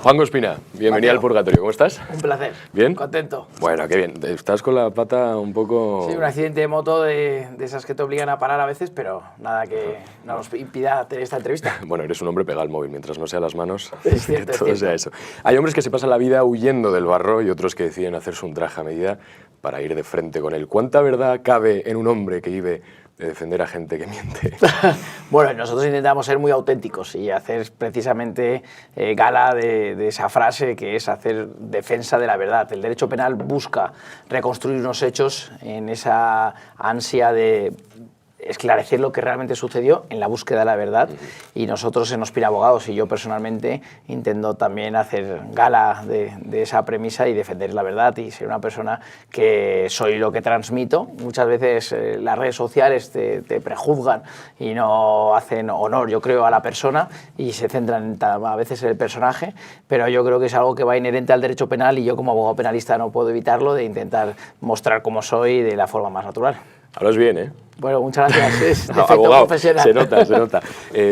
Juanjo Espina, bienvenido al Purgatorio, ¿cómo estás? Un placer. ¿Bien? Contento. Bueno, qué bien. Estás con la pata un poco... Sí, un accidente de moto de esas que te obligan a parar a veces, pero nada que nos impida tener esta entrevista. Bueno, eres un hombre pegado al móvil, mientras no sea las manos, es cierto, que todo sea eso. Hay hombres que se pasan la vida huyendo del barro y otros que deciden hacerse un traje a medida para ir de frente con él. ¿Cuánta verdad cabe en un hombre que vive de defender a gente que miente? Bueno, nosotros intentamos ser muy auténticos y hacer precisamente gala de esa frase que es hacer defensa de la verdad. El derecho penal busca reconstruir unos hechos en esa ansia de esclarecer lo que realmente sucedió en la búsqueda de la verdad, y nosotros en Ospina Abogados y yo personalmente intento también hacer gala de esa premisa y defender la verdad y ser una persona que soy lo que transmito. Muchas veces las redes sociales te prejuzgan y no hacen honor, yo creo, a la persona y se centran a veces en el personaje, pero yo creo que es algo que va inherente al derecho penal y yo como abogado penalista no puedo evitarlo, de intentar mostrar cómo soy de la forma más natural. Hablas bien, ¿eh? Bueno, muchas gracias. Es defecto abogado, profesional. se nota, se nota.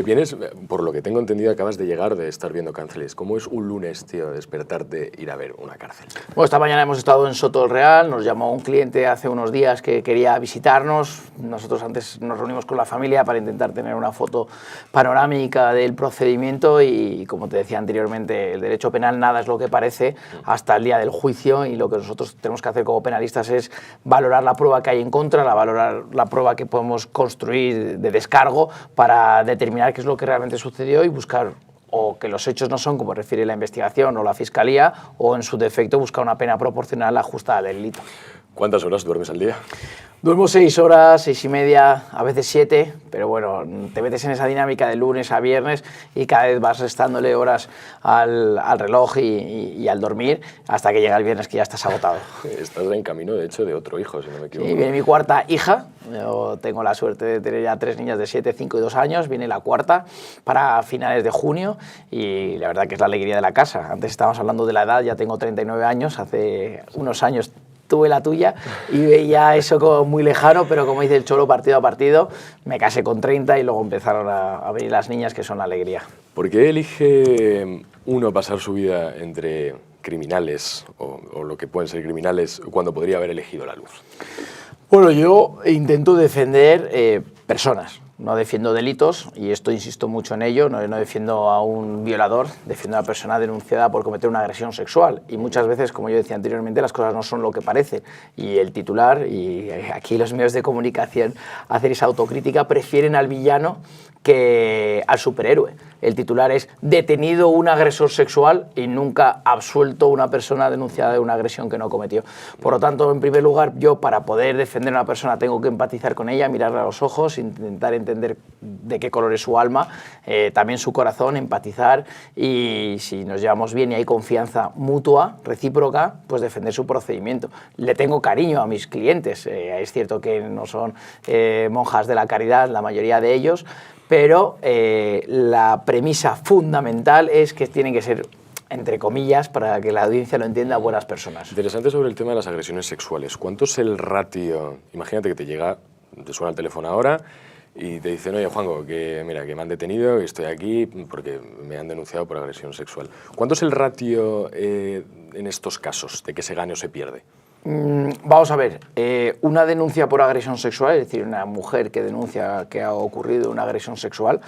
Vienes, por lo que tengo entendido, acabas de llegar de estar viendo cárceles. ¿Cómo es un lunes, tío, despertarte, ir a ver una cárcel? Bueno, esta mañana hemos estado en Soto del Real, nos llamó un cliente hace unos días que quería visitarnos. Nosotros antes nos reunimos con la familia para intentar tener una foto panorámica del procedimiento y, como te decía anteriormente, el derecho penal nada es lo que parece hasta el día del juicio, y lo que nosotros tenemos que hacer como penalistas es valorar la prueba que hay en contra, valorar la prueba que podemos construir de descargo para determinar qué es lo que realmente sucedió y buscar o que los hechos no son como refiere la investigación o la fiscalía, o en su defecto buscar una pena proporcional ajustada al delito. ¿Cuántas horas duermes al día? Duermo 6 horas, 6 y media, a veces 7, pero bueno, te metes en esa dinámica de lunes a viernes y cada vez vas restándole horas al reloj y al dormir hasta que llega el viernes que ya estás agotado. Estás en camino, de hecho, de otro hijo, si no me equivoco. Sí, viene mi cuarta hija. Yo tengo la suerte de tener ya 3 niñas de 7, 5 y 2 años. Viene la cuarta para finales de junio y la verdad que es la alegría de la casa. Antes estábamos hablando de la edad, ya tengo 39 años, hace unos años tuve la tuya y veía eso como muy lejano, pero como dice el Cholo, partido a partido, me casé con 30 y luego empezaron a venir las niñas, que son la alegría. ¿Por qué elige uno pasar su vida entre criminales o lo que pueden ser criminales cuando podría haber elegido la luz? Bueno, yo intento defender personas. No defiendo delitos, y esto insisto mucho en ello, no defiendo a un violador, defiendo a una persona denunciada por cometer una agresión sexual. Y muchas veces, como yo decía anteriormente, las cosas no son lo que parecen. Y el titular, y aquí los medios de comunicación hacen esa autocrítica, prefieren al villano que al superhéroe. El titular es detenido un agresor sexual y nunca absuelto una persona denunciada de una agresión que no cometió. Por lo tanto, en primer lugar, yo para poder defender a una persona tengo que empatizar con ella, mirarla a los ojos, intentar entender de qué color es su alma, también su corazón, empatizar, y si nos llevamos bien y hay confianza mutua, recíproca, pues defender su procedimiento. Le tengo cariño a mis clientes, es cierto que no son monjas de la caridad la mayoría de ellos, pero la premisa fundamental es que tienen que ser, entre comillas, para que la audiencia lo entienda, buenas personas. Interesante sobre el tema de las agresiones sexuales. ¿Cuánto es el ratio? Imagínate que te suena el teléfono ahora y te dicen, oye, Juanjo, que mira, que me han detenido, que estoy aquí porque me han denunciado por agresión sexual. ¿Cuánto es el ratio en estos casos de que se gane o se pierde? Vamos a ver, una denuncia por agresión sexual, es decir, una mujer que denuncia que ha ocurrido una agresión sexual,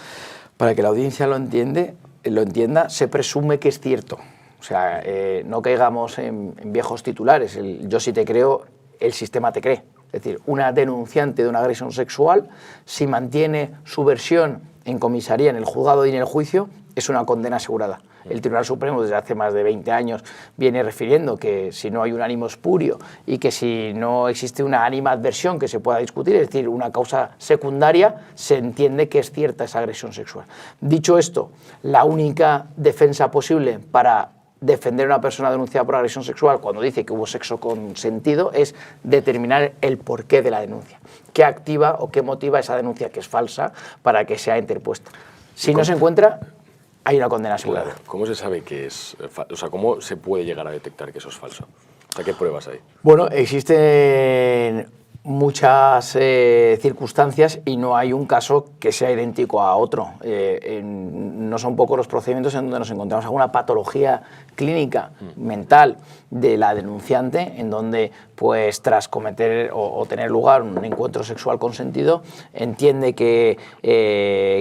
para que la audiencia lo entienda, se presume que es cierto. O sea, no caigamos en viejos titulares. Yo si te creo, el sistema te cree. Es decir, una denunciante de una agresión sexual, si mantiene su versión en comisaría, en el juzgado y en el juicio, es una condena asegurada. El Tribunal Supremo desde hace más de 20 años viene refiriendo que si no hay un ánimo espurio y que si no existe una animadversión que se pueda discutir, es decir, una causa secundaria, se entiende que es cierta esa agresión sexual. Dicho esto, la única defensa posible para defender a una persona denunciada por agresión sexual cuando dice que hubo sexo consentido es determinar el porqué de la denuncia, qué activa o qué motiva esa denuncia que es falsa para que sea interpuesta. Si no se encuentra, hay una condena asegurada. Claro. ¿Cómo se sabe que es falso? O sea, ¿cómo se puede llegar a detectar que eso es falso? O sea, ¿qué pruebas hay? Bueno, existen muchas circunstancias y no hay un caso que sea idéntico a otro. No son pocos los procedimientos en donde nos encontramos alguna patología clínica, mental de la denunciante, en donde pues tras cometer o tener lugar un encuentro sexual consentido, entiende que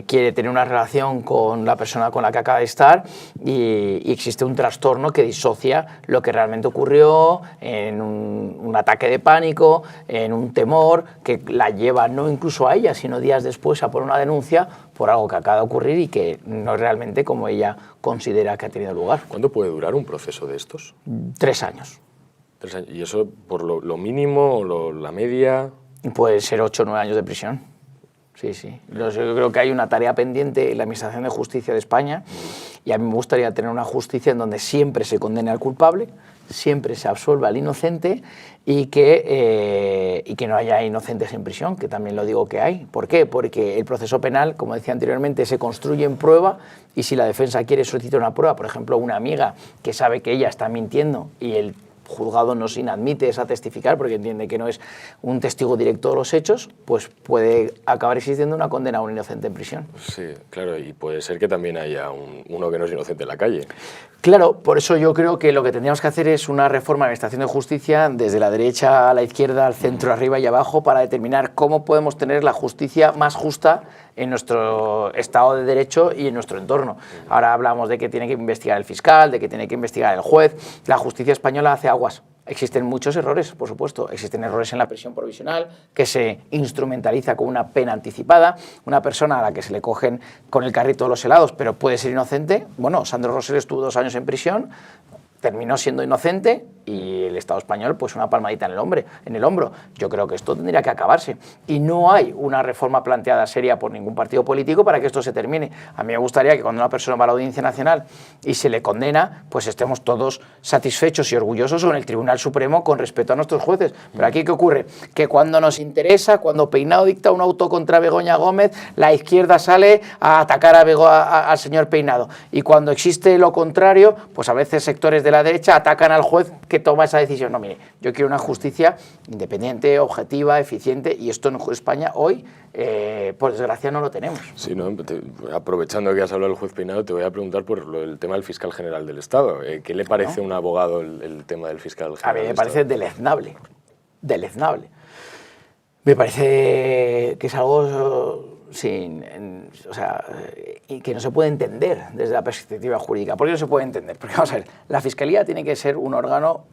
quiere tener una relación con la persona con la que acaba de estar y existe un trastorno que disocia lo que realmente ocurrió en un ataque de pánico, en un temor que la lleva no incluso a ella, sino días después a poner una denuncia por algo que acaba de ocurrir y que no es realmente como ella considera que ha tenido lugar. ¿Cuánto puede durar un proceso de estos? 3 años. 3 años. ¿Y eso por lo mínimo, la media? Puede ser 8 o 9 años de prisión. Sí, sí. Yo creo que hay una tarea pendiente en la Administración de Justicia de España y a mí me gustaría tener una justicia en donde siempre se condene al culpable, siempre se absuelva al inocente y que no haya inocentes en prisión, que también lo digo que hay. ¿Por qué? Porque el proceso penal, como decía anteriormente, se construye en prueba y si la defensa quiere solicitar una prueba, por ejemplo, una amiga que sabe que ella está mintiendo y el juzgado no se inadmite a testificar porque entiende que no es un testigo directo de los hechos, pues puede acabar existiendo una condena a un inocente en prisión. Sí, claro, y puede ser que también haya uno que no es inocente en la calle. Claro, por eso yo creo que lo que tendríamos que hacer es una reforma de la Administración de Justicia desde la derecha a la izquierda, al centro, arriba y abajo, para determinar cómo podemos tener la justicia más justa en nuestro Estado de Derecho y en nuestro entorno. Ahora hablamos de que tiene que investigar el fiscal, de que tiene que investigar el juez. La justicia española hace aguas. Existen muchos errores, por supuesto. Existen errores en la prisión provisional, que se instrumentaliza con una pena anticipada. Una persona a la que se le cogen con el carrito de los helados, pero puede ser inocente. Bueno, Sandro Rosell estuvo 2 años en prisión, terminó siendo inocente y el Estado español, pues una palmadita en el hombro. Yo creo que esto tendría que acabarse. Y no hay una reforma planteada seria por ningún partido político para que esto se termine. A mí me gustaría que cuando una persona va a la Audiencia Nacional y se le condena, pues estemos todos satisfechos y orgullosos con el Tribunal Supremo con respecto a nuestros jueces. Pero aquí, ¿qué ocurre? Que cuando nos interesa, cuando Peinado dicta un auto contra Begoña Gómez, la izquierda sale a atacar al señor Peinado. Y cuando existe lo contrario, pues a veces sectores de la derecha atacan al juez que toma esa decisión. No, mire, yo quiero una justicia independiente, objetiva, eficiente, y esto en España hoy, por desgracia, no lo tenemos. Sí, ¿no? Aprovechando que has hablado del juez Peinado, te voy a preguntar por el tema del fiscal general del Estado. ¿Qué le parece a un abogado el tema del fiscal general del Estado? A mí me parece deleznable, deleznable. Me parece que es algo y que no se puede entender desde la perspectiva jurídica. ¿Por qué no se puede entender? Porque, vamos a ver, la Fiscalía tiene que ser un órgano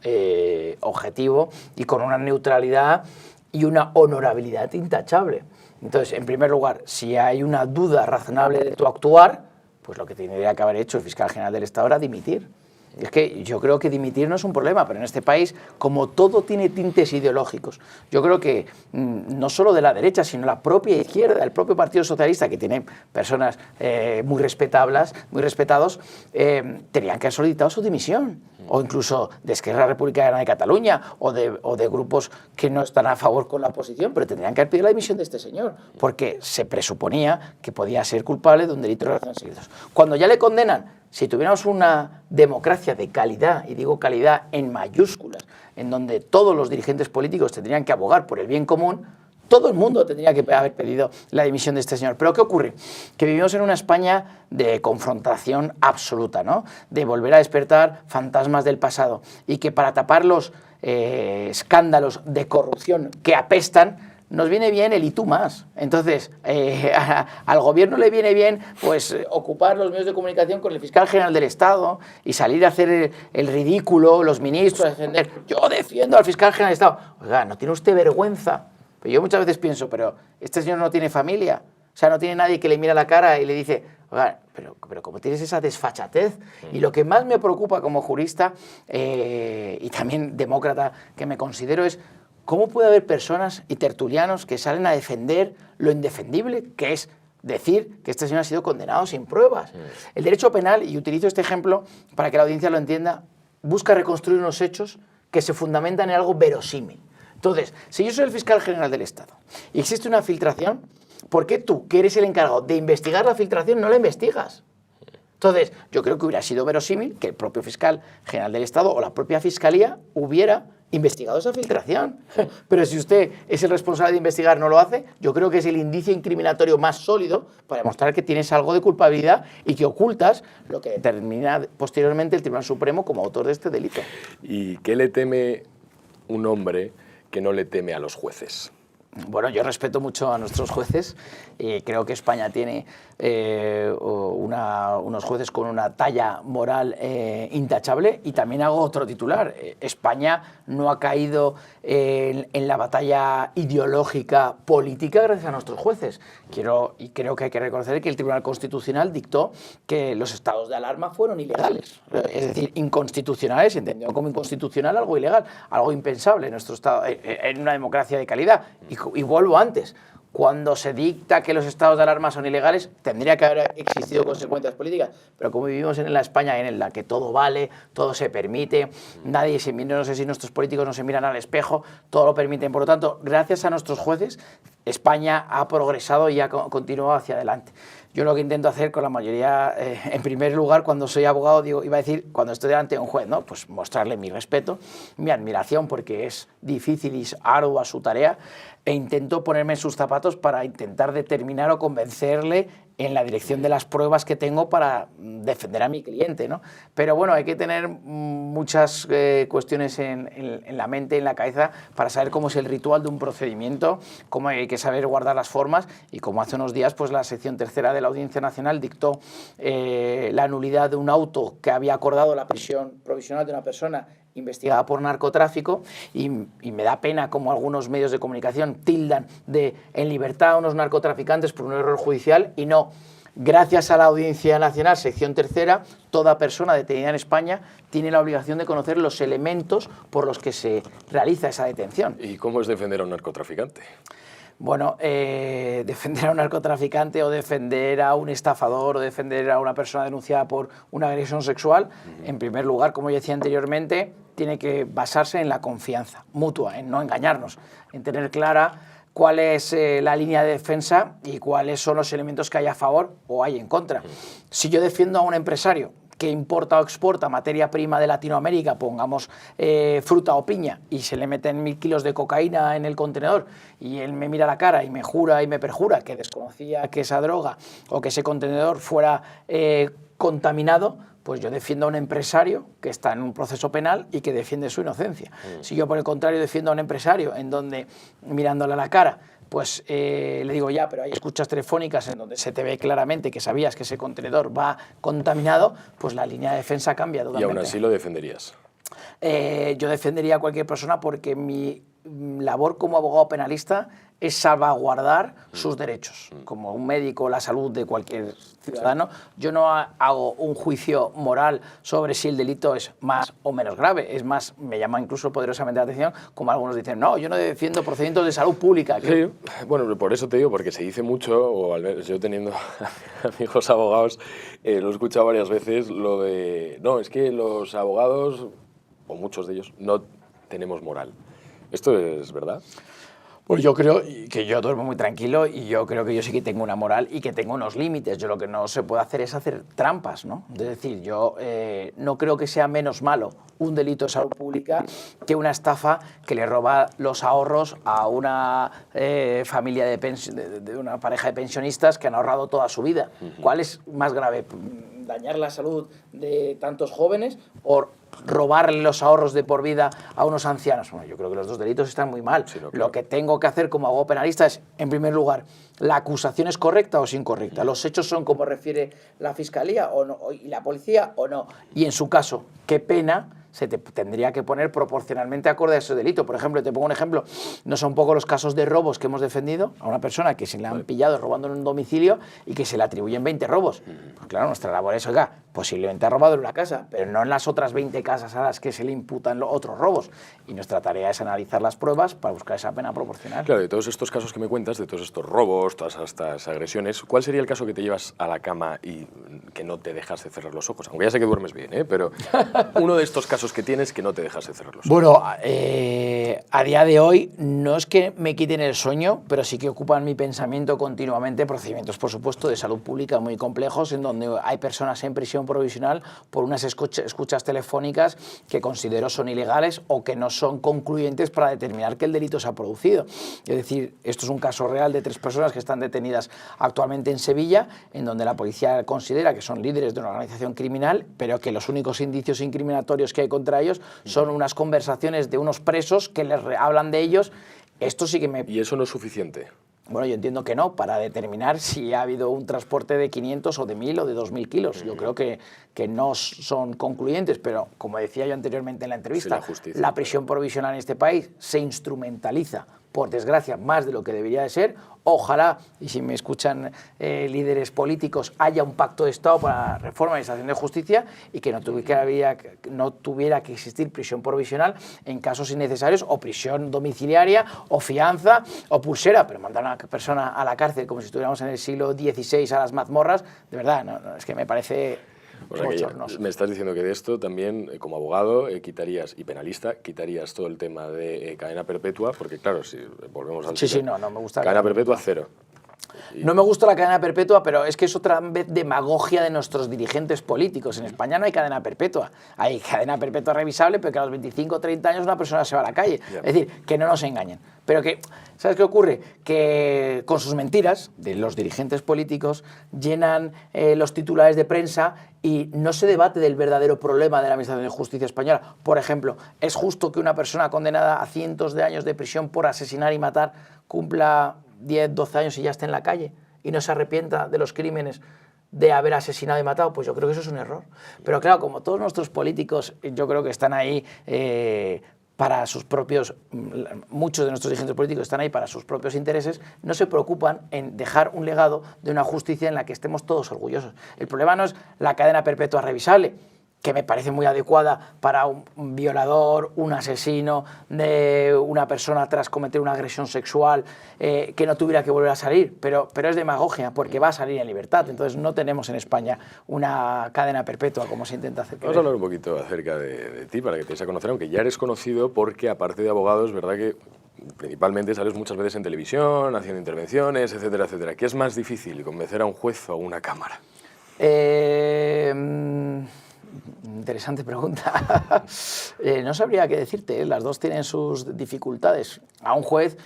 objetivo y con una neutralidad y una honorabilidad intachable. Entonces, en primer lugar, si hay una duda razonable de tu actuar, pues lo que tendría que haber hecho el fiscal general del Estado era dimitir. Es que yo creo que dimitir no es un problema, pero en este país, como todo tiene tintes ideológicos, yo creo que no solo de la derecha, sino la propia izquierda, el propio Partido Socialista, que tiene personas muy respetados, tenían que haber solicitado su dimisión, o incluso de Esquerra Republicana de Cataluña, o de grupos que no están a favor con la oposición, pero tendrían que haber pedido la dimisión de este señor, porque se presuponía que podía ser culpable de un delito de relaciones secretas. Cuando ya le condenan, si tuviéramos una democracia de calidad, y digo calidad en mayúsculas, en donde todos los dirigentes políticos tendrían que abogar por el bien común, todo el mundo tendría que haber pedido la dimisión de este señor. ¿Pero qué ocurre? Que vivimos en una España de confrontación absoluta, ¿no? De volver a despertar fantasmas del pasado, y que para tapar los escándalos de corrupción que apestan, nos viene bien el y tú más. Entonces, al gobierno le viene bien pues ocupar los medios de comunicación con el fiscal general del Estado y salir a hacer el ridículo, los ministros, a defender. Yo defiendo al fiscal general del Estado. Oiga, ¿no tiene usted vergüenza? Pero yo muchas veces pienso, pero este señor no tiene familia. O sea, no tiene nadie que le mira la cara y le dice, oiga, pero ¿cómo tienes esa desfachatez? Y lo que más me preocupa como jurista y también demócrata que me considero es ¿cómo puede haber personas y tertulianos que salen a defender lo indefendible, que es decir que este señor ha sido condenado sin pruebas? El derecho penal, y utilizo este ejemplo para que la audiencia lo entienda, busca reconstruir unos hechos que se fundamentan en algo verosímil. Entonces, si yo soy el fiscal general del Estado y existe una filtración, ¿por qué tú, que eres el encargado de investigar la filtración, no la investigas? Entonces, yo creo que hubiera sido verosímil que el propio fiscal general del Estado o la propia Fiscalía hubiera investigado esa filtración. Pero si usted es el responsable de investigar, no lo hace, yo creo que es el indicio incriminatorio más sólido para demostrar que tienes algo de culpabilidad y que ocultas lo que determina posteriormente el Tribunal Supremo como autor de este delito. ¿Y qué le teme un hombre que no le teme a los jueces? Bueno, yo respeto mucho a nuestros jueces y creo que España tiene unos jueces con una talla moral intachable, y también hago otro titular. España no ha caído en la batalla ideológica política gracias a nuestros jueces. Creo que hay que reconocer que el Tribunal Constitucional dictó que los estados de alarma fueron ilegales, es decir, inconstitucionales, entendido como inconstitucional algo ilegal, algo impensable en nuestro estado, en una democracia de calidad. Y vuelvo antes. Cuando se dicta que los estados de alarma son ilegales, tendría que haber existido consecuencias políticas. Pero como vivimos en la España en la que todo vale, todo se permite, nadie se mira, no sé si nuestros políticos no se miran al espejo, todo lo permiten. Por lo tanto, gracias a nuestros jueces, España ha progresado y ha continuado hacia adelante. Yo lo que intento hacer con la mayoría, en primer lugar, cuando soy abogado, iba a decir, cuando estoy delante de un juez, ¿no? Pues mostrarle mi respeto, mi admiración, porque es difícil y ardua su tarea, e intento ponerme en sus zapatos para intentar determinar o convencerle en la dirección de las pruebas que tengo para defender a mi cliente, ¿no? Pero bueno, hay que tener muchas cuestiones en la mente, en la cabeza, para saber cómo es el ritual de un procedimiento, cómo hay que saber guardar las formas, y como hace unos días pues la sección tercera de la Audiencia Nacional dictó la nulidad de un auto que había acordado la prisión provisional de una persona investigada por narcotráfico, y me da pena como algunos medios de comunicación tildan de en libertad a unos narcotraficantes por un error judicial, y no. Gracias a la Audiencia Nacional, sección tercera, toda persona detenida en España tiene la obligación de conocer los elementos por los que se realiza esa detención. ¿Y cómo es defender a un narcotraficante? Bueno, defender a un narcotraficante o defender a un estafador o defender a una persona denunciada por una agresión sexual, en primer lugar, como ya decía anteriormente, tiene que basarse en la confianza mutua, en no engañarnos, en tener clara cuál es la línea de defensa y cuáles son los elementos que hay a favor o hay en contra. Si yo defiendo a un empresario que importa o exporta materia prima de Latinoamérica, pongamos fruta o piña, y se le meten 1000 kilos de cocaína en el contenedor, y él me mira a la cara y me jura y me perjura que desconocía que esa droga o que ese contenedor fuera contaminado, pues yo defiendo a un empresario que está en un proceso penal y que defiende su inocencia. Si yo, por el contrario, defiendo a un empresario en donde, mirándole a la cara, pues le digo, ya, pero hay escuchas telefónicas en donde se te ve claramente que sabías que ese contenedor va contaminado, pues la línea de defensa cambia totalmente. ¿Y aún así lo defenderías? Yo defendería a cualquier persona, porque mi labor como abogado penalista es salvaguardar sus derechos. Como un médico, la salud de cualquier ciudadano, yo no hago un juicio moral sobre si el delito es más o menos grave. Es más, me llama incluso poderosamente la atención, como algunos dicen, no, yo no defiendo procedimientos de salud pública. Sí, bueno, por eso te digo, porque se dice mucho, o al menos yo teniendo amigos abogados, lo he escuchado varias veces, lo de, no, es que los abogados, o muchos de ellos, no tenemos moral. ¿Esto es verdad? Pues yo creo que yo duermo muy tranquilo, y yo creo que yo sí que tengo una moral y que tengo unos límites. Yo lo que no se puede hacer es hacer trampas, ¿no? Es decir, yo no creo que sea menos malo un delito de salud pública que una estafa que le roba los ahorros a una familia de una pareja de pensionistas que han ahorrado toda su vida. ¿Cuál es más grave? ¿Dañar la salud de tantos jóvenes o robarle los ahorros de por vida a unos ancianos? Bueno, yo creo que los dos delitos están muy mal. Sí, no, claro. Lo que tengo que hacer como abogado penalista es, en primer lugar, ¿la acusación es correcta o es incorrecta? ¿Los hechos son como refiere la Fiscalía o no, y la Policía o no? Y en su caso, ¿qué pena se te tendría que poner proporcionalmente acorde a ese delito? Por ejemplo, te pongo un ejemplo, no son pocos los casos de robos que hemos defendido a una persona que se le han pillado robando en un domicilio y que se le atribuyen 20 robos. Pues claro, nuestra labor es, oiga, posiblemente ha robado en una casa, pero no en las otras 20 casas a las que se le imputan otros robos. Y nuestra tarea es analizar las pruebas para buscar esa pena proporcional. Claro, de todos estos casos que me cuentas, de todos estos robos, todas estas agresiones, ¿cuál sería el caso que te llevas a la cama y que no te dejas de cerrar los ojos? Aunque ya sé que duermes bien, pero uno de estos casos esos que tienes que no te dejase cerrarlos? Bueno, a día de hoy no es que me quiten el sueño, pero sí que ocupan mi pensamiento continuamente procedimientos, por supuesto, de salud pública muy complejos, en donde hay personas en prisión provisional por unas escuchas telefónicas que considero son ilegales o que no son concluyentes para determinar que el delito se ha producido. Es decir, esto es un caso real de 3 personas que están detenidas actualmente en Sevilla, en donde la policía considera que son líderes de una organización criminal, pero que los únicos indicios incriminatorios que hay contra ellos son unas conversaciones de unos presos que les hablan de ellos. Esto sí que me... ¿Y eso no es suficiente? Bueno, yo entiendo que no, para determinar si ha habido un transporte de 500 o de 1000 o de 2000 kilos. Yo creo que no son concluyentes, pero como decía yo anteriormente en la entrevista, sí, la prisión provisional en este país se instrumentaliza, por desgracia, más de lo que debería de ser. Ojalá, y si me escuchan líderes políticos, haya un pacto de Estado para la reforma y administración de justicia y que no tuviera que existir prisión provisional en casos innecesarios, o prisión domiciliaria, o fianza, o pulsera. Pero mandar a una persona a la cárcel como si estuviéramos en el siglo XVI a las mazmorras, de verdad, no, es que me parece... O sea que me estás diciendo que de esto también, como abogado quitarías, y penalista, quitarías todo el tema de cadena perpetua, porque claro, si volvemos al... Sí, no me gusta. Cadena perpetua, 0. No me gusta la cadena perpetua, pero es que es otra vez demagogia de nuestros dirigentes políticos. En España no hay cadena perpetua. Hay cadena perpetua revisable, pero que a los 25 o 30 años una persona se va a la calle. Yeah. Es decir, que no nos engañen. Pero que, ¿sabes qué ocurre? Que con sus mentiras, de los dirigentes políticos, llenan los titulares de prensa y no se debate del verdadero problema de la Administración de Justicia española. Por ejemplo, ¿es justo que una persona condenada a cientos de años de prisión por asesinar y matar cumpla 10, 12 años y ya esté en la calle y no se arrepienta de los crímenes de haber asesinado y matado? Pues yo creo que eso es un error. Pero claro, como todos nuestros políticos, yo creo que están ahí para sus propios, muchos de nuestros dirigentes políticos están ahí para sus propios intereses, no se preocupan en dejar un legado de una justicia en la que estemos todos orgullosos. El problema no es la cadena perpetua revisable, que me parece muy adecuada para un violador, un asesino de una persona tras cometer una agresión sexual, que no tuviera que volver a salir, pero es demagogia, porque va a salir en libertad. Entonces no tenemos en España una cadena perpetua como se intenta hacer. Vamos a hablar un poquito acerca de ti, para que te des a conocer, aunque ya eres conocido porque, aparte de abogado, es verdad que principalmente sales muchas veces en televisión, haciendo intervenciones, etcétera, etcétera. ¿Qué es más difícil, convencer a un juez o a una cámara? Interesante pregunta. No sabría qué decirte, las dos tienen sus dificultades. A un juez,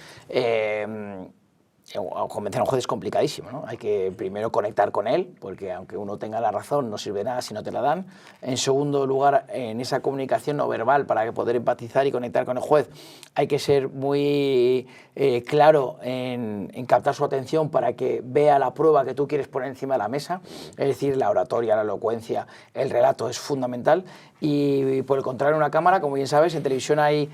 convencer a un juez es complicadísimo, ¿no? Hay que primero conectar con él, porque aunque uno tenga la razón, no sirve de nada si no te la dan. En segundo lugar, en esa comunicación no verbal, para poder empatizar y conectar con el juez, hay que ser muy claro en captar su atención para que vea la prueba que tú quieres poner encima de la mesa. Es decir, la oratoria, la elocuencia, el relato es fundamental. Y por el contrario, en una cámara, como bien sabes, en televisión hay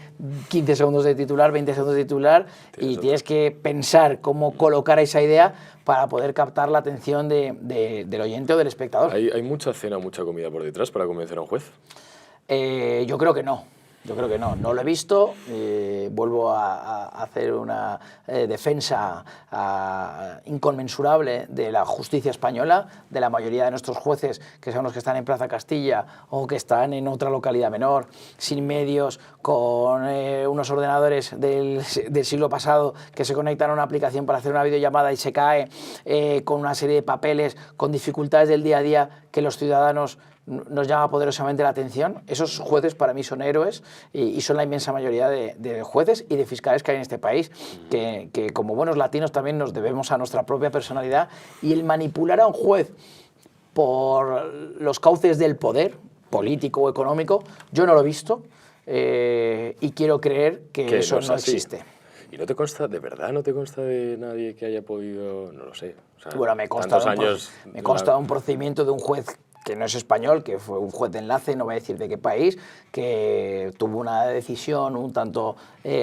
15 segundos de titular, 20 segundos de titular, y tienes que pensar cómo colocar esa idea para poder captar la atención del oyente o del espectador. ¿Hay mucha cena, mucha comida por detrás para convencer a un juez? Yo creo que no. Yo creo que no lo he visto. Vuelvo a hacer una defensa inconmensurable de la justicia española, de la mayoría de nuestros jueces, que son los que están en Plaza Castilla o que están en otra localidad menor, sin medios, con unos ordenadores del siglo pasado que se conectan a una aplicación para hacer una videollamada y se cae, con una serie de papeles, con dificultades del día a día que los ciudadanos nos llama poderosamente la atención. Esos jueces para mí son héroes y son la inmensa mayoría de jueces y de fiscales que hay en este país, que como buenos latinos también nos debemos a nuestra propia personalidad, y el manipular a un juez por los cauces del poder político o económico, yo no lo he visto, y quiero creer que eso no existe. ¿Y no te consta, de verdad, no te consta de nadie que haya podido, no lo sé? O sea, bueno, me consta un procedimiento de un juez que no es español, que fue un juez de enlace, no voy a decir de qué país, que tuvo una decisión un tanto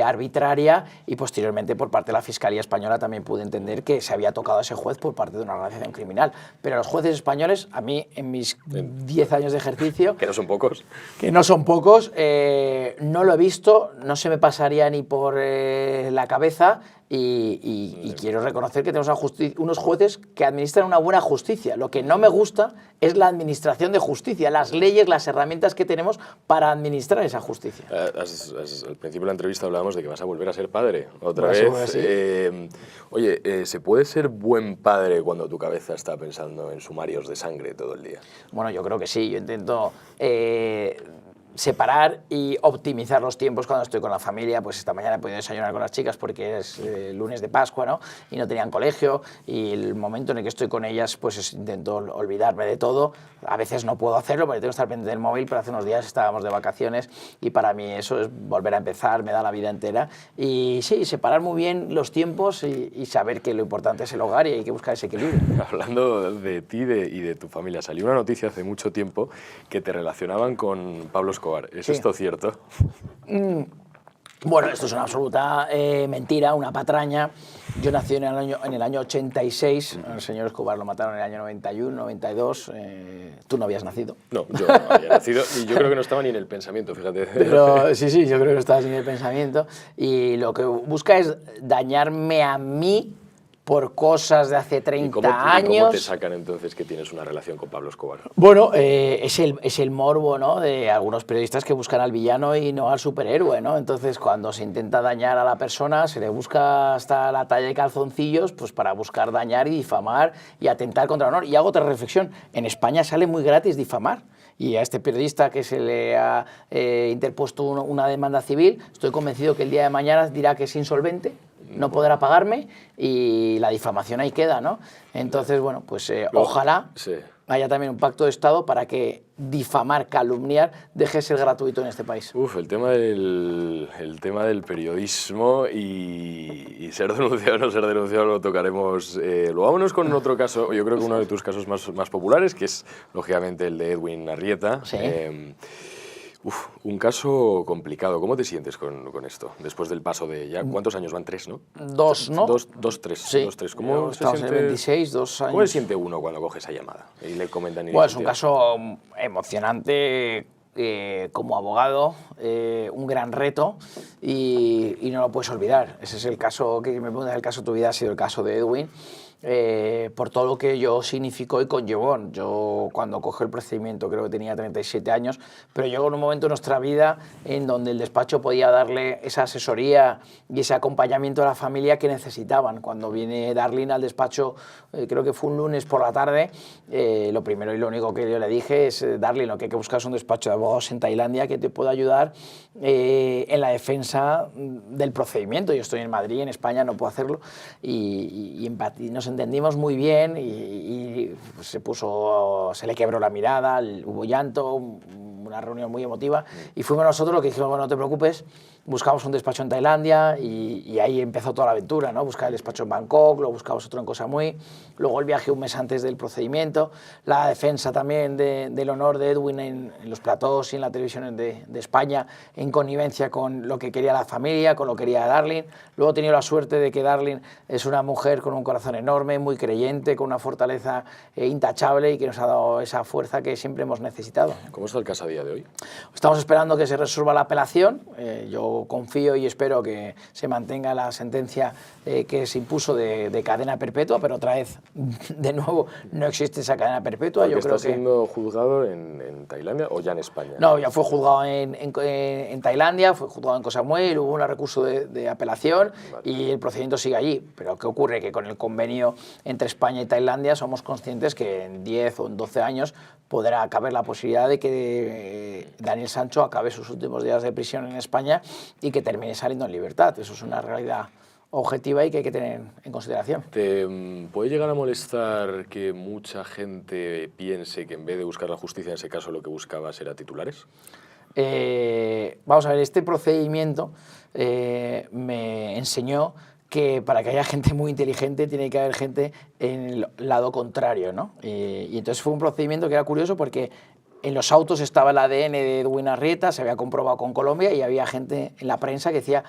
arbitraria, y posteriormente por parte de la Fiscalía Española también pude entender que se había tocado a ese juez por parte de una organización criminal. Pero los jueces españoles, a mí, en mis 10 años de ejercicio... Que no son pocos. Que no son pocos, no lo he visto, no se me pasaría ni por la cabeza, y quiero reconocer que tenemos unos jueces que administran una buena justicia. Lo que no me gusta es la administración de justicia, las leyes, las herramientas que tenemos para administrar esa justicia. Al principio de la entrevista hablábamos de que vas a volver a ser padre otra Bueno, vez. sí. Oye, ¿se puede ser buen padre cuando tu cabeza está pensando en sumarios de sangre todo el día? Bueno, yo creo que sí. Yo intento separar y optimizar los tiempos cuando estoy con la familia. Pues esta mañana he podido desayunar con las chicas porque es lunes de Pascua, ¿no? Y no tenían colegio, y el momento en el que estoy con ellas pues intento olvidarme de todo. A veces no puedo hacerlo porque tengo que estar pendiente del móvil, pero hace unos días estábamos de vacaciones y para mí eso es volver a empezar, me da la vida entera. Y sí, separar muy bien los tiempos y saber que lo importante es el hogar y hay que buscar ese equilibrio. Hablando de ti y de tu familia, salió una noticia hace mucho tiempo que te relacionaban con Pablo Escobar. ¿Es esto cierto? Bueno, esto es una absoluta mentira, una patraña. Yo nací en el año 86, el señor Escobar lo mataron en el año 91, 92. Tú no habías nacido. No, yo no había nacido y yo creo que no estaba ni en el pensamiento, fíjate. Pero sí, yo creo que no estabas ni en el pensamiento. Y lo que busca es dañarme a mí por cosas de hace 30 años. ¿Y cómo te sacan entonces que tienes una relación con Pablo Escobar? Bueno, es el morbo, ¿no?, de algunos periodistas que buscan al villano y no al superhéroe, ¿no? Entonces, cuando se intenta dañar a la persona, se le busca hasta la talla de calzoncillos pues para buscar dañar y difamar y atentar contra el honor. Y hago otra reflexión. En España sale muy gratis difamar. Y a este periodista que se le ha interpuesto una demanda civil, estoy convencido que el día de mañana dirá que es insolvente, no podrá pagarme y la difamación ahí queda, ¿no? Entonces, bueno, pues ojalá haya también un pacto de Estado para que difamar, calumniar, deje de ser gratuito en este país. El tema del periodismo y ser denunciado o no ser denunciado lo tocaremos. Luego vámonos con otro caso, yo creo que uno de tus casos más populares, que es lógicamente el de Edwin Arrieta. Sí. Un caso complicado. ¿Cómo te sientes con esto? Después del paso de ya, ¿cuántos años van? 3, ¿no? 2, ¿no? 3. Sí. 2, 3. ¿Cómo se Estamos siente? en el 26, 2 años. ¿Cómo se siente uno cuando coge esa llamada y le comentan? Bueno, es un caso emocionante como abogado, un gran reto y no lo puedes olvidar. Ese es el caso que me preguntas, el caso de tu vida ha sido el caso de Edwin. Por todo lo que yo significó y conllevó. Yo cuando cogí el procedimiento creo que tenía 37 años, pero llegó en un momento de nuestra vida en donde el despacho podía darle esa asesoría y ese acompañamiento a la familia que necesitaban. Cuando viene Darlene al despacho, creo que fue un lunes por la tarde, lo primero y lo único que yo le dije es: Darlene, lo que hay que buscar es un despacho de abogados en Tailandia que te pueda ayudar en la defensa del procedimiento. Yo estoy en Madrid, en España, no puedo hacerlo, y nos entendimos muy bien y se le quebró la mirada, hubo llanto, una reunión muy emotiva y fuimos nosotros los que dijimos: bueno, no te preocupes, buscamos un despacho en Tailandia y ahí empezó toda la aventura, ¿no? Buscar el despacho en Bangkok, luego buscamos otro en Koh Samui, luego el viaje un mes antes del procedimiento, la defensa también del honor de Edwin en los platós y en la televisión de España, en connivencia con lo que quería la familia, con lo que quería Darlene. Luego he tenido la suerte de que Darlene es una mujer con un corazón enorme, muy creyente, con una fortaleza intachable y que nos ha dado esa fuerza que siempre hemos necesitado. ¿Cómo está el caso a día de hoy? Estamos esperando que se resuelva la apelación. Yo confío y espero que se mantenga la sentencia que se impuso de cadena perpetua, pero otra vez, de nuevo, no existe esa cadena perpetua. Yo creo ¿Está siendo juzgado en Tailandia o ya en España? No, ya fue juzgado en Tailandia, fue juzgado en Koh Samui, hubo un recurso de apelación y el procedimiento sigue allí. Pero ¿qué ocurre? Que con el convenio entre España y Tailandia somos conscientes que en 10 o en 12 años podrá caber la posibilidad de que Daniel Sancho acabe sus últimos días de prisión en España y que termine saliendo en libertad. Eso es una realidad objetiva y que hay que tener en consideración. ¿Te puede llegar a molestar que mucha gente piense que en vez de buscar la justicia en ese caso lo que buscabas era titulares? Vamos a ver, este procedimiento me enseñó que para que haya gente muy inteligente tiene que haber gente en el lado contrario, ¿no? Y entonces fue un procedimiento que era curioso porque en los autos estaba el ADN de Edwin Arrieta, se había comprobado con Colombia y había gente en la prensa que decía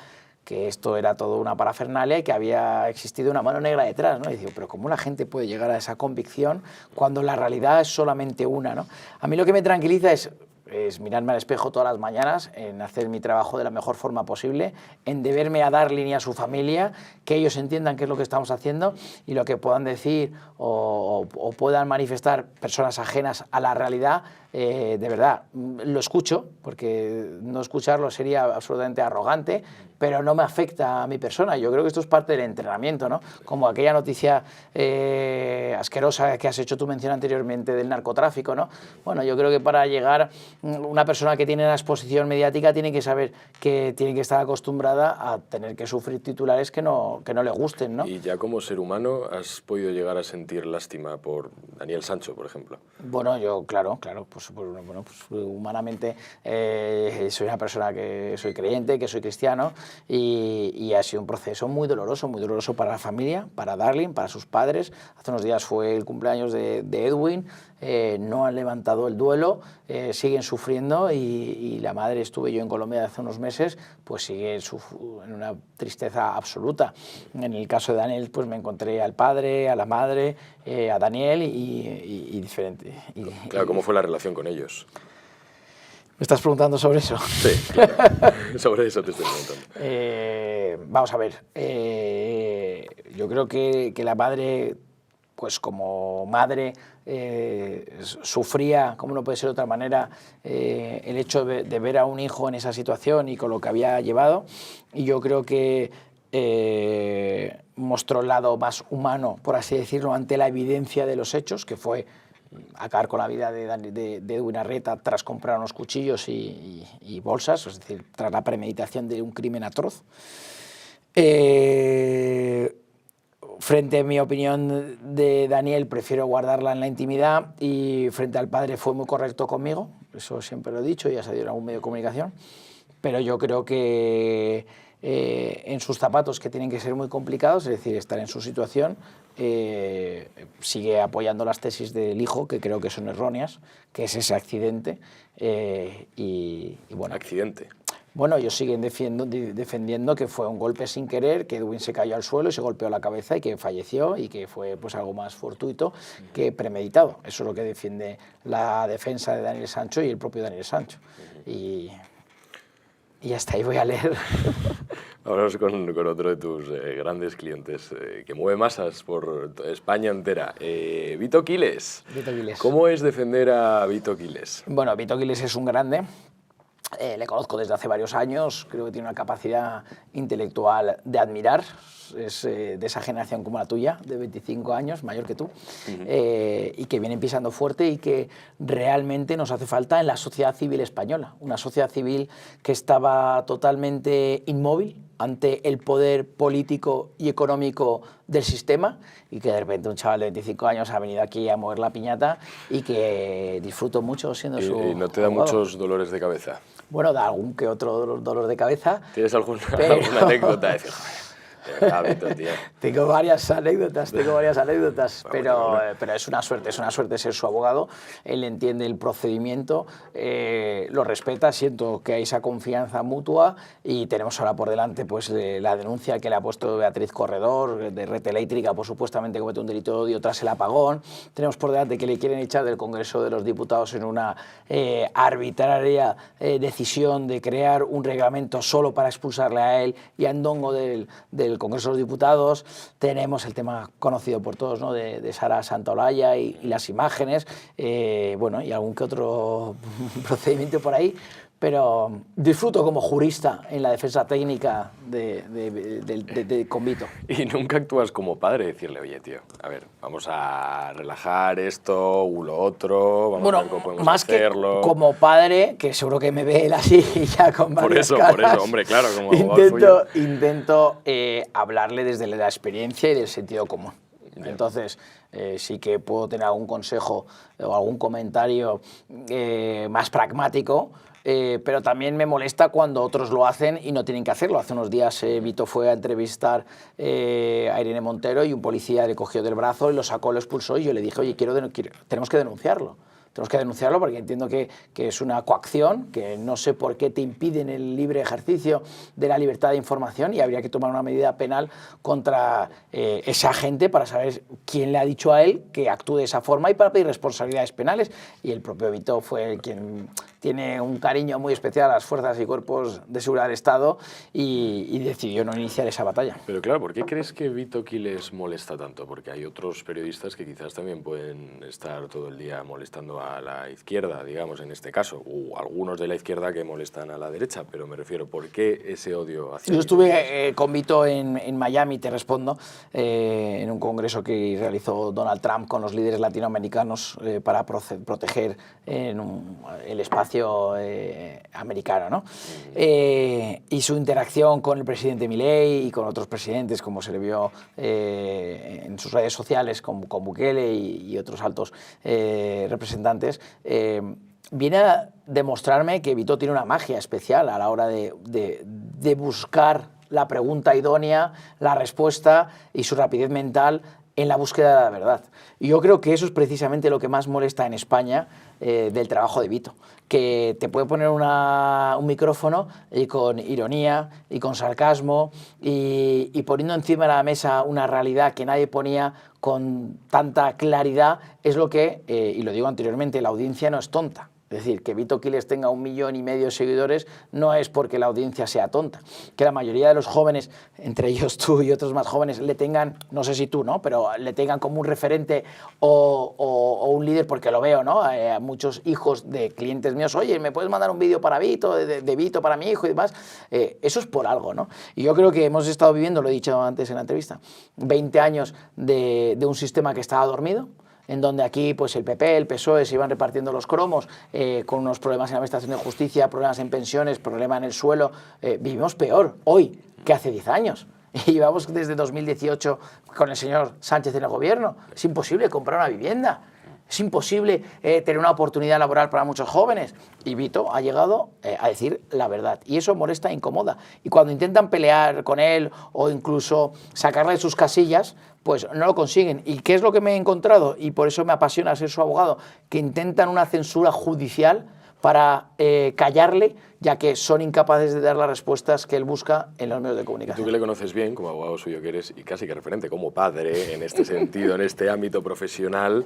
que esto era todo una parafernalia y que había existido una mano negra detrás, ¿no? Y digo, pero ¿cómo la gente puede llegar a esa convicción cuando la realidad es solamente una, ¿no? A mí lo que me tranquiliza es es mirarme al espejo todas las mañanas, en hacer mi trabajo de la mejor forma posible, en deberme a Darling y a su familia, que ellos entiendan qué es lo que estamos haciendo y lo que puedan decir o puedan manifestar personas ajenas a la realidad, de verdad, lo escucho, porque no escucharlo sería absolutamente arrogante, pero no me afecta a mi persona. Yo creo que esto es parte del entrenamiento, ¿no? Como aquella noticia asquerosa que has hecho tú mención anteriormente del narcotráfico, ¿no? Bueno, yo creo que para llegar, una persona que tiene una exposición mediática tiene que saber que tiene que estar acostumbrada a tener que sufrir titulares que no le gusten, ¿no? Y ya como ser humano, ¿has podido llegar a sentir lástima por Daniel Sancho, por ejemplo? Bueno, yo, claro, pues humanamente soy una persona que soy creyente, que soy cristiano, y ha sido un proceso muy doloroso para la familia, para Darling, para sus padres. Hace unos días fue el cumpleaños de Edwin, no han levantado el duelo, siguen sufriendo, y la madre, estuve yo en Colombia hace unos meses, pues sigue en una tristeza absoluta. En el caso de Daniel, pues me encontré al padre, a la madre, a Daniel y diferente. Claro, ¿cómo fue la relación con ellos? ¿Me estás preguntando sobre eso? Sí, claro. Sobre eso te estoy preguntando. Vamos a ver, yo creo que la madre, pues como madre, sufría, como no puede ser de otra manera, el hecho de ver a un hijo en esa situación y con lo que había llevado, y yo creo que mostró el lado más humano, por así decirlo, ante la evidencia de los hechos, que fue acabar con la vida de Edwin Arrieta tras comprar unos cuchillos y bolsas, es decir, tras la premeditación de un crimen atroz. Frente a mi opinión de Daniel, prefiero guardarla en la intimidad, y frente al padre fue muy correcto conmigo, eso siempre lo he dicho, ya se dio en algún medio de comunicación, pero yo creo que en sus zapatos, que tienen que ser muy complicados, es decir, estar en su situación, sigue apoyando las tesis del hijo, que creo que son erróneas, que es ese accidente. Y bueno, ¿Accidente? Bueno, ellos siguen defendiendo que fue un golpe sin querer, que Edwin se cayó al suelo y se golpeó la cabeza y que falleció, y que fue pues algo más fortuito que premeditado. Eso es lo que defiende la defensa de Daniel Sancho y el propio Daniel Sancho. Y hasta ahí voy a leer. Hablamos con otro de tus grandes clientes, que mueve masas por España entera. Vito Quiles. Vito Quiles. ¿Cómo es defender a Vito Quiles? Bueno, Vito Quiles es un grande. Le conozco desde hace varios años, creo que tiene una capacidad intelectual de admirar, es de esa generación como la tuya, de 25 años, mayor que tú, y que viene pisando fuerte y que realmente nos hace falta en la sociedad civil española, una sociedad civil que estaba totalmente inmóvil ante el poder político y económico del sistema, y que de repente un chaval de 25 años ha venido aquí a mover la piñata y que disfruto mucho siendo su ¿Y no te da abogado. muchos dolores de cabeza? Bueno, da algún que otro dolor de cabeza. ¿Tienes alguna pero... anécdota de decir, joder, Vito, tío? Tengo varias anécdotas, pero es una suerte ser su abogado. Él entiende el procedimiento, lo respeta, siento que hay esa confianza mutua, y tenemos ahora por delante pues la denuncia que le ha puesto Beatriz Corredor de Red Eléctrica, pues supuestamente comete un delito de odio tras el apagón. Tenemos por delante que le quieren echar del Congreso de los Diputados en una arbitraria decisión de crear un reglamento solo para expulsarle a él y a Ndongo del Congreso de los Diputados. Tenemos el tema conocido por todos, ¿no?, de Sara Santaolalla y las imágenes, bueno, y algún que otro procedimiento por ahí, pero disfruto como jurista en la defensa técnica con Vito. Y nunca actúas como padre, decirle, oye, tío, a ver, vamos a relajar esto u lo otro, vamos a ver cómo podemos más hacerlo. Que como padre, que seguro que me ve él así ya con varias caras, por eso, hombre, claro, como abogado intento hablarle desde la experiencia y del sentido común. Bien. Entonces, sí que puedo tener algún consejo o algún comentario más pragmático, pero también me molesta cuando otros lo hacen y no tienen que hacerlo. Hace unos días Vito fue a entrevistar a Irene Montero y un policía le cogió del brazo y lo sacó, lo expulsó, y yo le dije, oye, tenemos que denunciarlo. tenemos que denunciarlo porque entiendo que es una coacción, que no sé por qué te impiden el libre ejercicio de la libertad de información y habría que tomar una medida penal contra esa gente para saber quién le ha dicho a él que actúe de esa forma y para pedir responsabilidades penales. Y el propio Vito fue quien tiene un cariño muy especial a las fuerzas y cuerpos de seguridad del Estado y decidió no iniciar esa batalla. Pero claro, ¿por qué crees que Vito Quiles molesta tanto? Porque hay otros periodistas que quizás también pueden estar todo el día molestando a la izquierda, digamos, en este caso, o algunos de la izquierda que molestan a la derecha, pero me refiero, ¿por qué ese odio hacia Yo estuve con Vito en Miami, te respondo, en un congreso que realizó Donald Trump con los líderes latinoamericanos para proteger el espacio americano, ¿no? Y su interacción con el presidente Milei y con otros presidentes, como se le vio en sus redes sociales con Bukele y otros altos representantes, viene a demostrarme que Vito tiene una magia especial a la hora de buscar la pregunta idónea, la respuesta y su rapidez mental en la búsqueda de la verdad. Y yo creo que eso es precisamente lo que más molesta en España del trabajo de Vito, que te puede poner un micrófono y con ironía y con sarcasmo y poniendo encima de la mesa una realidad que nadie ponía con tanta claridad, es lo que, y lo digo anteriormente, la audiencia no es tonta. Es decir, que Vito Quiles tenga 1,5 millones de seguidores no es porque la audiencia sea tonta. Que la mayoría de los jóvenes, entre ellos tú y otros más jóvenes, le tengan, no sé si tú, ¿no?, pero le tengan como un referente o un líder, porque lo veo, ¿no? A muchos hijos de clientes míos, oye, ¿me puedes mandar un vídeo para Vito, de Vito para mi hijo y demás? Eso es por algo, ¿no? Y yo creo que hemos estado viviendo, lo he dicho antes en la entrevista, 20 años de un sistema que estaba dormido, en donde aquí pues el PP, el PSOE se iban repartiendo los cromos con unos problemas en la administración de justicia, problemas en pensiones, problemas en el suelo. Vivimos peor hoy que hace 10 años. Y llevamos desde 2018 con el señor Sánchez en el gobierno. Es imposible comprar una vivienda. Es imposible tener una oportunidad laboral para muchos jóvenes. Y Vito ha llegado a decir la verdad. Y eso molesta e incomoda. Y cuando intentan pelear con él o incluso sacarle de sus casillas, pues no lo consiguen. ¿Y qué es lo que me he encontrado? Y por eso me apasiona ser su abogado. Que intentan una censura judicial para callarle, ya que son incapaces de dar las respuestas que él busca en los medios de comunicación. Tú que le conoces bien, como abogado suyo que eres, y casi que referente como padre en este sentido, en este ámbito profesional,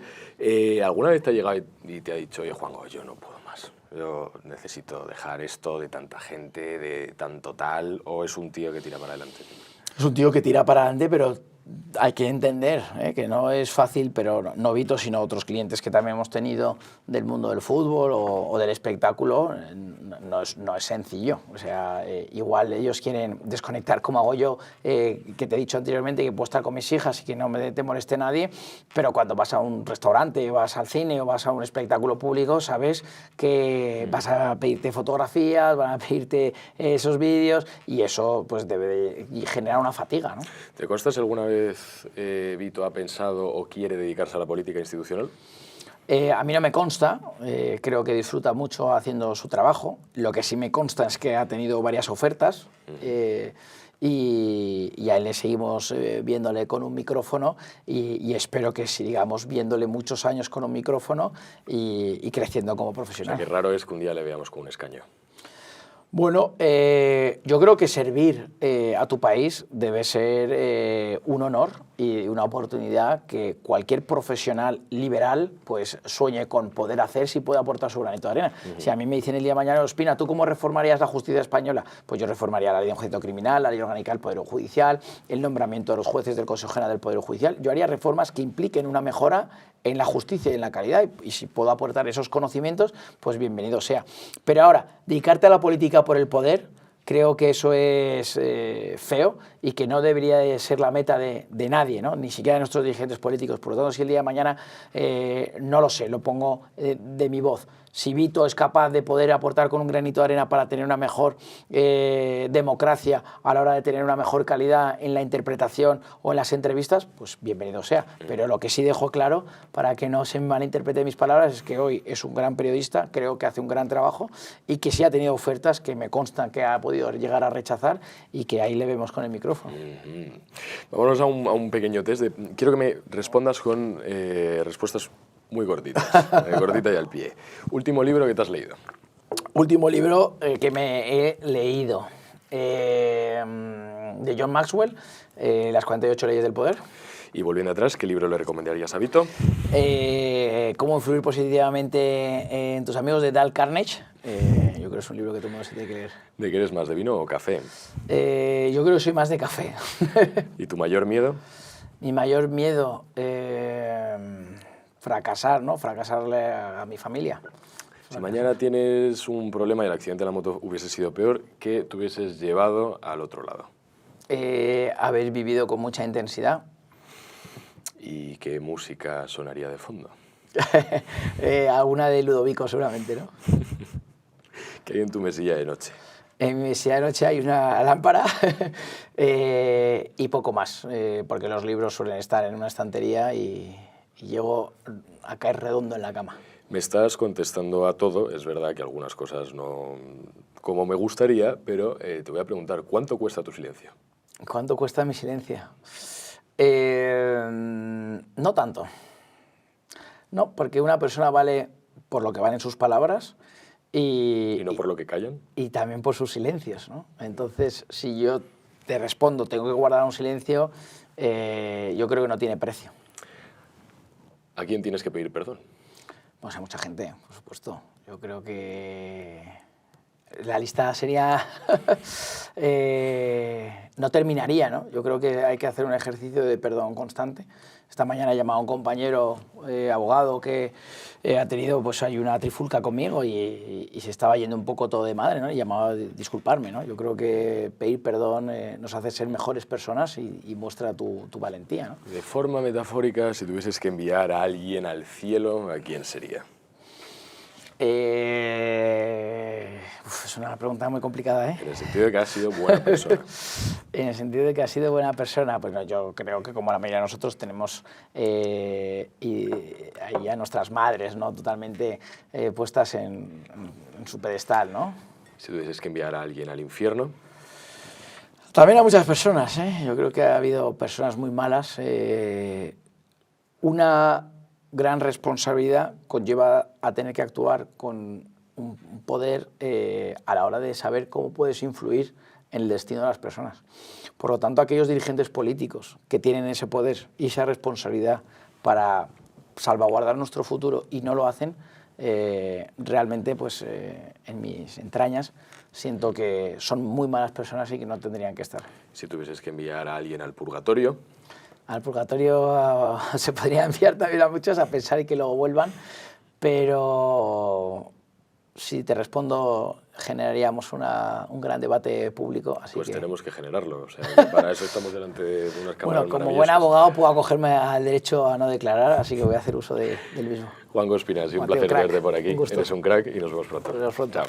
¿alguna vez te ha llegado y te ha dicho, oye, Juanjo, yo no puedo más, yo necesito dejar esto de tanta gente, de tanto tal, o es un tío que tira para adelante? Es un tío que tira para adelante, pero hay que entender que no es fácil, pero no Vito, sino otros clientes que también hemos tenido del mundo del fútbol o del espectáculo, no es sencillo. O sea, igual ellos quieren desconectar como hago yo, que te he dicho anteriormente, que puedo estar con mis hijas y que no te moleste nadie, pero cuando vas a un restaurante, vas al cine o vas a un espectáculo público, sabes que vas a pedirte fotografías, van a pedirte esos vídeos y eso pues debe generar una fatiga, ¿no? ¿Te consta si alguna vez Vito ha pensado o quiere dedicarse a la política institucional? A mí no me consta, creo que disfruta mucho haciendo su trabajo. Lo que sí me consta es que ha tenido varias ofertas y a él le seguimos viéndole con un micrófono y espero que sigamos viéndole muchos años con un micrófono y creciendo como profesional. O sea, que raro es que un día le veamos con un escaño. Bueno, yo creo que servir a tu país debe ser un honor y una oportunidad que cualquier profesional liberal pues sueñe con poder hacer si puede aportar su granito de arena. Si a mí me dicen el día de mañana, Ospina, ¿tú cómo reformarías la justicia española? Pues yo reformaría la ley de enjuiciamiento criminal, la ley orgánica del Poder Judicial, el nombramiento de los jueces del Consejo General del Poder Judicial. Yo haría reformas que impliquen una mejora en la justicia y en la calidad y si puedo aportar esos conocimientos, pues bienvenido sea. Pero ahora, dedicarte a la política por el poder, creo que eso es feo y que no debería de ser la meta de nadie, ¿no? Ni siquiera de nuestros dirigentes políticos. Por lo tanto, si el día de mañana, no lo sé, lo pongo de mi voz, si Vito es capaz de poder aportar con un granito de arena para tener una mejor democracia a la hora de tener una mejor calidad en la interpretación o en las entrevistas, pues bienvenido sea. Pero lo que sí dejo claro, para que no se malinterprete mis palabras, es que hoy es un gran periodista, creo que hace un gran trabajo y que sí ha tenido ofertas que me constan que ha podido llegar a rechazar y que ahí le vemos con el micrófono. Vámonos a un pequeño test. Quiero que me respondas con respuestas Muy cortitas, cortita y al pie. Último libro que te has leído. Último libro que me he leído, de John Maxwell, Las 48 leyes del poder. Y volviendo atrás, ¿qué libro le recomendarías a Vito? Cómo influir positivamente en tus amigos, de Dale Carnegie. Yo creo que es un libro que todo el mundo se tiene que leer. ¿De qué eres más, de vino o café? Yo creo que soy más de café. ¿Y tu mayor miedo? Mi mayor miedo, fracasar, ¿no? Fracasarle a mi familia. Si mañana tienes un problema y el accidente de la moto hubiese sido peor, ¿qué te hubieses llevado al otro lado? Haber vivido con mucha intensidad. ¿Y qué música sonaría de fondo? Alguna de Ludovico seguramente, ¿no? ¿Qué hay en tu mesilla de noche? En mi mesilla de noche hay una lámpara y poco más, porque los libros suelen estar en una estantería y llego a caer redondo en la cama. Me estás contestando a todo, es verdad que algunas cosas no como me gustaría, pero te voy a preguntar, ¿cuánto cuesta tu silencio? ¿Cuánto cuesta mi silencio? No tanto. No, porque una persona vale por lo que valen sus palabras ¿Y no por lo que callan? y también por sus silencios, ¿no? Entonces, si yo te respondo, tengo que guardar un silencio, yo creo que no tiene precio. ¿A quién tienes que pedir perdón? Pues a mucha gente, por supuesto. Yo creo que la lista sería... no terminaría, ¿no? Yo creo que hay que hacer un ejercicio de perdón constante. Esta mañana he llamado a un compañero abogado que ha tenido, pues hay una trifulca conmigo y se estaba yendo un poco todo de madre, ¿no? Y llamaba a disculparme, ¿no? Yo creo que pedir perdón nos hace ser mejores personas y muestra tu valentía, ¿no? De forma metafórica, si tuvieses que enviar a alguien al cielo, ¿a quién sería? Es una pregunta muy complicada, ¿eh? En el sentido de que has sido buena persona. En el sentido de que has sido buena persona, pues no, yo creo que como la mayoría de nosotros tenemos ahí a nuestras madres, ¿no? Totalmente puestas en su pedestal, ¿no? Si tuvieses que enviar a alguien al infierno. También a muchas personas, ¿eh? Yo creo que ha habido personas muy malas. Una gran responsabilidad conlleva a tener que actuar con un poder a la hora de saber cómo puedes influir en el destino de las personas. Por lo tanto, aquellos dirigentes políticos que tienen ese poder y esa responsabilidad para salvaguardar nuestro futuro y no lo hacen, realmente pues, en mis entrañas siento que son muy malas personas y que no tendrían que estar. Si tuvieses que enviar a alguien al purgatorio. Al purgatorio se podría enviar también a muchos a pensar y que luego vuelvan, pero si te respondo, generaríamos un gran debate público. Así Pues que... tenemos que generarlo, o sea, que para eso estamos delante de unas cámaras. Bueno, como buen abogado puedo acogerme al derecho a no declarar, así que voy a hacer uso del mismo. Juan Ospina, ha sido un Mateo, placer crack. verte por aquí. Un gusto. Eres un crack y nos vemos pronto. Nos vemos pronto. Chao.